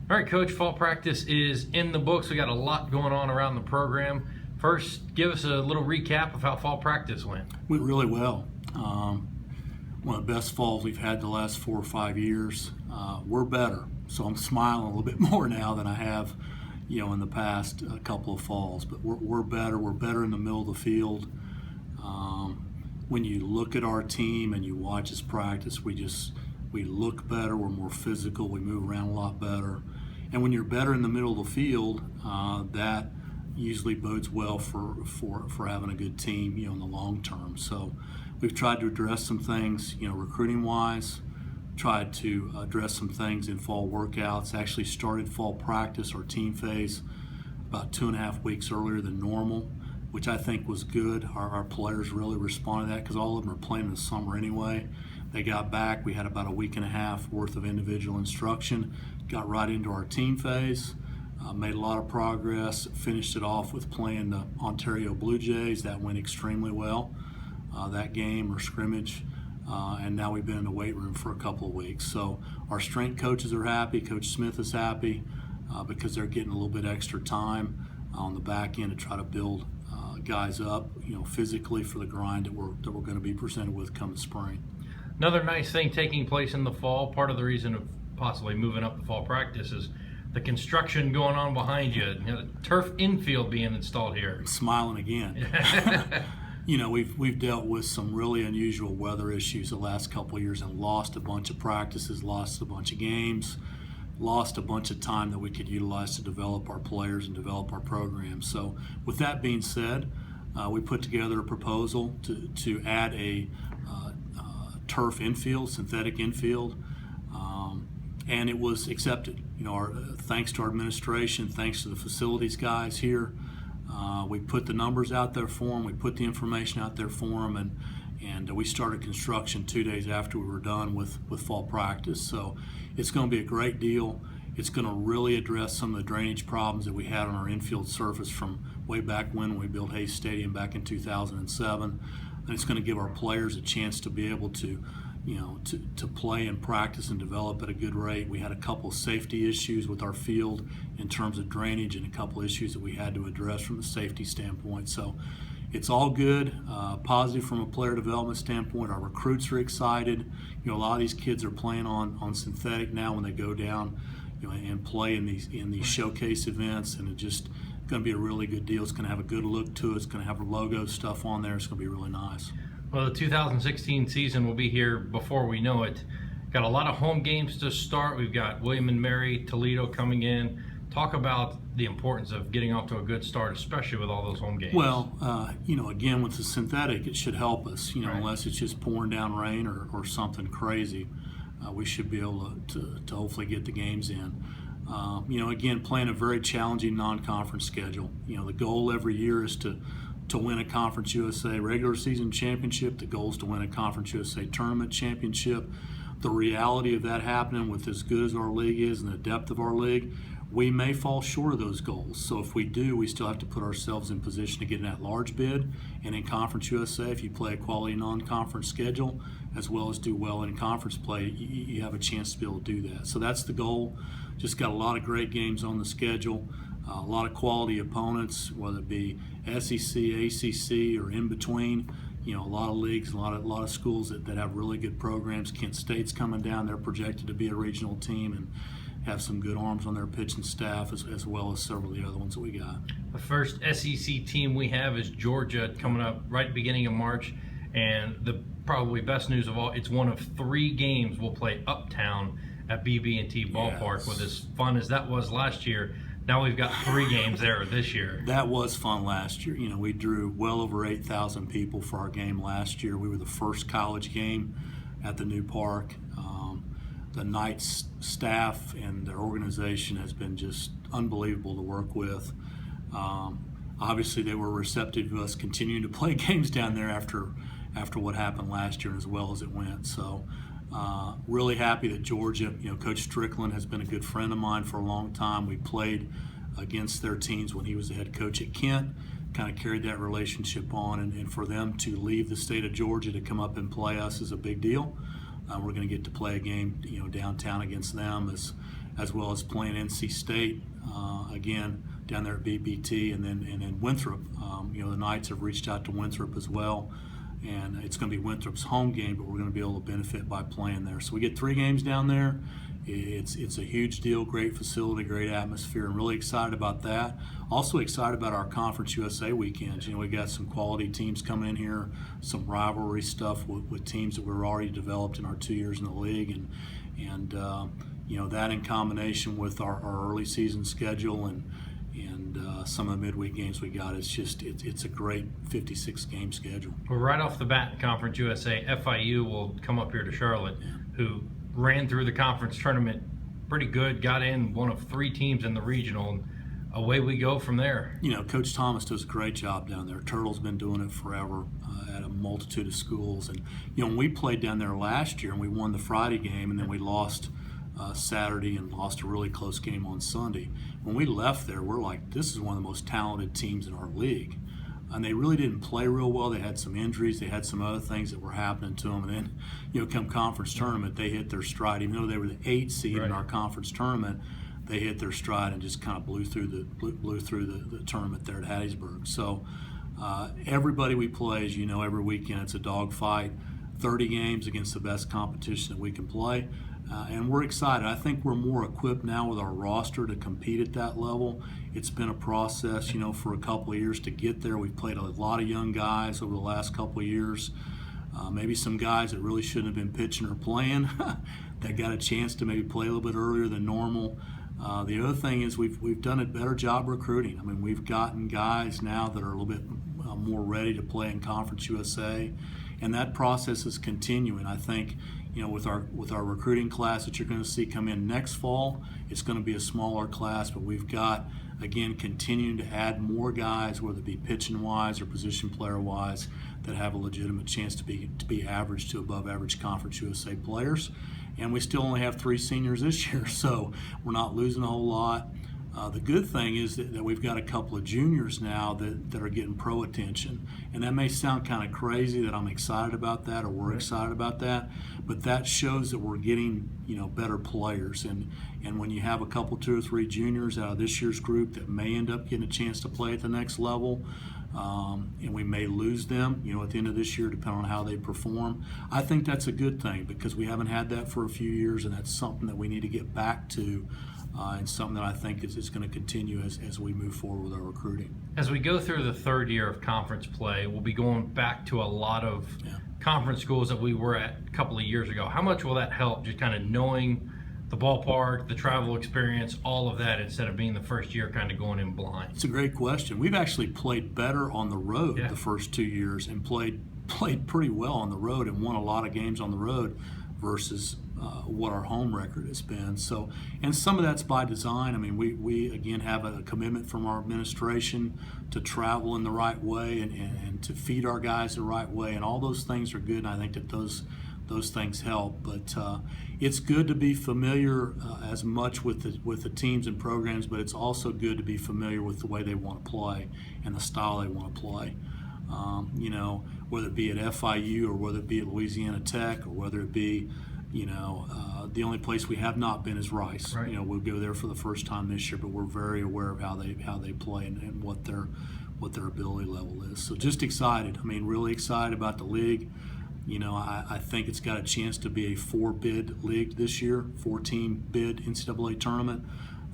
All right, Coach, fall practice is in the books. We got a lot going on around the program. First, give us a little recap of how fall practice went. Went really well. One of the best falls we've had the last 4 or 5 years. We're better, so I'm smiling a little bit more now than I have, in the past couple of falls. But we're better. We're better in the middle of the field. When you look at our team and you watch us practice, we look better. We're more physical. We move around a lot better. And when you're better in the middle of the field, that usually bodes well for having a good team, in the long term. So we've tried to address some things, recruiting wise, tried to address some things in fall workouts, actually started fall practice or team phase about 2.5 weeks earlier than normal, which I think was good. Our players really responded to that because all of them are playing in the summer anyway. They got back. We had about a 1.5 weeks worth of individual instruction, got right into our team phase, made a lot of progress, finished it off with playing the Ontario Blue Jays. That went extremely well, that game or scrimmage. And now we've been in the weight room for a couple of weeks. So our strength coaches are happy. Coach Smith is happy because they're getting a little bit extra time on the back end to try to build guys up, physically for the grind that we're going to be presented with come the spring. Another nice thing taking place in the fall, part of the reason of possibly moving up the fall practice is the construction going on behind you. The turf infield being installed here. I'm smiling again. We've dealt with some really unusual weather issues the last couple of years and lost a bunch of practices, lost a bunch of games, lost a bunch of time that we could utilize to develop our players and develop our program. So with that being said, we put together a proposal to add a turf infield, synthetic infield, and it was accepted. Thanks to our administration, thanks to the facilities guys here, we put the numbers out there for them, we put the information out there for them, and we started construction 2 days after we were done with fall practice. So it's going to be a great deal. It's going to really address some of the drainage problems that we had on our infield surface from way back when we built Hayes Stadium back in 2007. And it's going to give our players a chance to be able to play and practice and develop at a good rate. We had a couple of safety issues with our field in terms of drainage and a couple of issues that we had to address from a safety standpoint. So it's all good, positive from a player development standpoint. Our recruits are excited. A lot of these kids are playing on synthetic now when they go down, and play in these showcase events, and it's just going to be a really good deal. It's going to have a good look to it. It's going to have a logo stuff on there. It's going to be really nice. Well, the 2016 season will be here before we know it. Got a lot of home games to start. We've got William and Mary, Toledo coming in. Talk about the importance of getting off to a good start, especially with all those home games. Well, again, with the synthetic, it should help us, right. Unless it's just pouring down rain or something crazy. We should be able to hopefully get the games in. Again, playing a very challenging non-conference schedule. The goal every year is to win a Conference USA regular season championship. The goal is to win a Conference USA tournament championship. The reality of that happening with as good as our league is and the depth of our league, we may fall short of those goals. So if we do, we still have to put ourselves in position to get an at-large bid. And in Conference USA, if you play a quality non-conference schedule, as well as do well in conference play, you have a chance to be able to do that. So that's the goal. Just got a lot of great games on the schedule, a lot of quality opponents, whether it be SEC, ACC, or in between. A lot of leagues, a lot of schools that have really good programs. Kent State's coming down. They're projected to be a regional team and have some good arms on their pitching staff, as well as several of the other ones that we got. The first SEC team we have is Georgia coming up right at the beginning of March. And the probably best news of all, it's one of 3 games we'll play uptown at BB&T Ballpark. Yes. With as fun as that was last year, now we've got 3 games there this year. That was fun last year. We drew well over 8,000 people for our game last year. We were the first college game at the new park. The Knights staff and their organization has been just unbelievable to work with. Obviously, they were receptive to us continuing to play games down there after what happened last year, as well as it went. So really happy that Georgia, Coach Strickland has been a good friend of mine for a long time. We played against their teams when he was the head coach at Kent, kind of carried that relationship on, and for them to leave the state of Georgia to come up and play us is a big deal. We're going to get to play a game, downtown against them as well as playing NC State again down there at BBT, and then Winthrop. The Knights have reached out to Winthrop as well, and it's going to be Winthrop's home game, but we're going to be able to benefit by playing there. So we get 3 games down there. It's a huge deal, great facility, great atmosphere, and really excited about that. Also excited about our Conference USA weekends. We got some quality teams coming in here, some rivalry stuff with teams that we're already developed in our 2 years in the league, and that in combination with our early season schedule and some of the midweek games we got, it's a great 56 game schedule. Well, right off the bat in Conference USA, FIU will come up here to Charlotte, who ran through the conference tournament pretty good, got in one of 3 teams in the regional, and away we go from there. Coach Thomas does a great job down there. Turtle's been doing it forever at a multitude of schools. And, when we played down there last year and we won the Friday game and then we lost Saturday and lost a really close game on Sunday, when we left there, we're like, this is one of the most talented teams in our league. And they really didn't play real well. They had some injuries. They had some other things that were happening to them. And then, come conference tournament, they hit their stride. Even though they were the 8th seed in our conference tournament, they hit their stride and just kind of blew through the tournament there at Hattiesburg. So everybody we play, as every weekend it's a dogfight. 30 games against the best competition that we can play. And we're excited. I think we're more equipped now with our roster to compete at that level. It's been a process, for a couple of years to get there. We've played a lot of young guys over the last couple of years. Maybe some guys that really shouldn't have been pitching or playing that got a chance to maybe play a little bit earlier than normal. The other thing is we've done a better job recruiting. I mean, we've gotten guys now that are a little bit more ready to play in Conference USA, and that process is continuing. I think, with our recruiting class that you're going to see come in next fall, it's going to be a smaller class, but we've got, again, continuing to add more guys, whether it be pitching wise or position player wise, that have a legitimate chance to be average to above average Conference USA players. And we still only have 3 seniors this year, so we're not losing a whole lot. The good thing is that we've got a couple of juniors now that are getting pro attention. And that may sound kind of crazy that I'm excited about that or we're excited about that, but that shows that we're getting, better players. And when you have a couple, 2 or 3 juniors out of this year's group that may end up getting a chance to play at the next level, and we may lose them, at the end of this year, depending on how they perform, I think that's a good thing because we haven't had that for a few years, and that's something that we need to get back to. And something that I think is going to continue as we move forward with our recruiting. As we go through the 3rd year of conference play, we'll be going back to a lot of conference schools that we were at a couple of years ago. How much will that help, just kind of knowing the ballpark, the travel experience, all of that, instead of being the first year kind of going in blind? It's a great question. We've actually played better on the road the first 2 years and played pretty well on the road and won a lot of games on the road versus what our home record has been. So, and some of that's by design. I mean, we again have a commitment from our administration to travel in the right way and to feed our guys the right way, and all those things are good, and I think that those things help. But it's good to be familiar as much with the teams and programs, but it's also good to be familiar with the way they want to play and the style they want to play. Whether it be at FIU or whether it be at Louisiana Tech or whether it be, the only place we have not been is Rice. Right. We'll go there for the first time this year, but we're very aware of how they play and what their ability level is. So just excited. I mean, really excited about the league. I think it's got a chance to be a 4-bid league this year, 4-team bid NCAA tournament,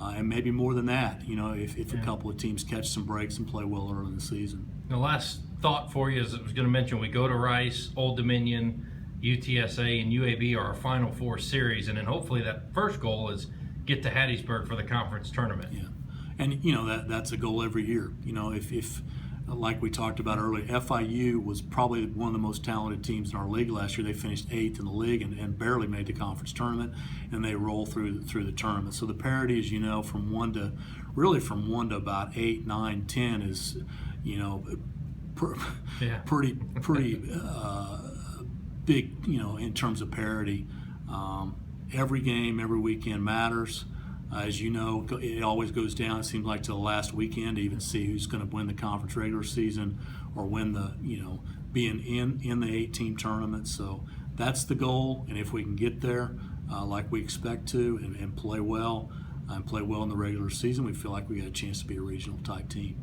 and maybe more than that. If a couple of teams catch some breaks and play well early in the season. The last thought for you is I was going to mention we go to Rice, Old Dominion, UTSA, and UAB are our Final 4 series, and then hopefully that first goal is get to Hattiesburg for the conference tournament. Yeah, and that's a goal every year. If like we talked about earlier, FIU was probably one of the most talented teams in our league last year. They finished 8th in the league and barely made the conference tournament, and they roll through the tournament. So the parity is, from 1 to about 8, 9, 10 is, pretty big, in terms of parity. Every game, every weekend matters. As you know, it always goes down, it seems like, to the last weekend to even see who's going to win the conference regular season or win the, being in the 8-team tournament. So that's the goal, and if we can get there, like we expect to and play well in the regular season, we feel like we got a chance to be a regional type team.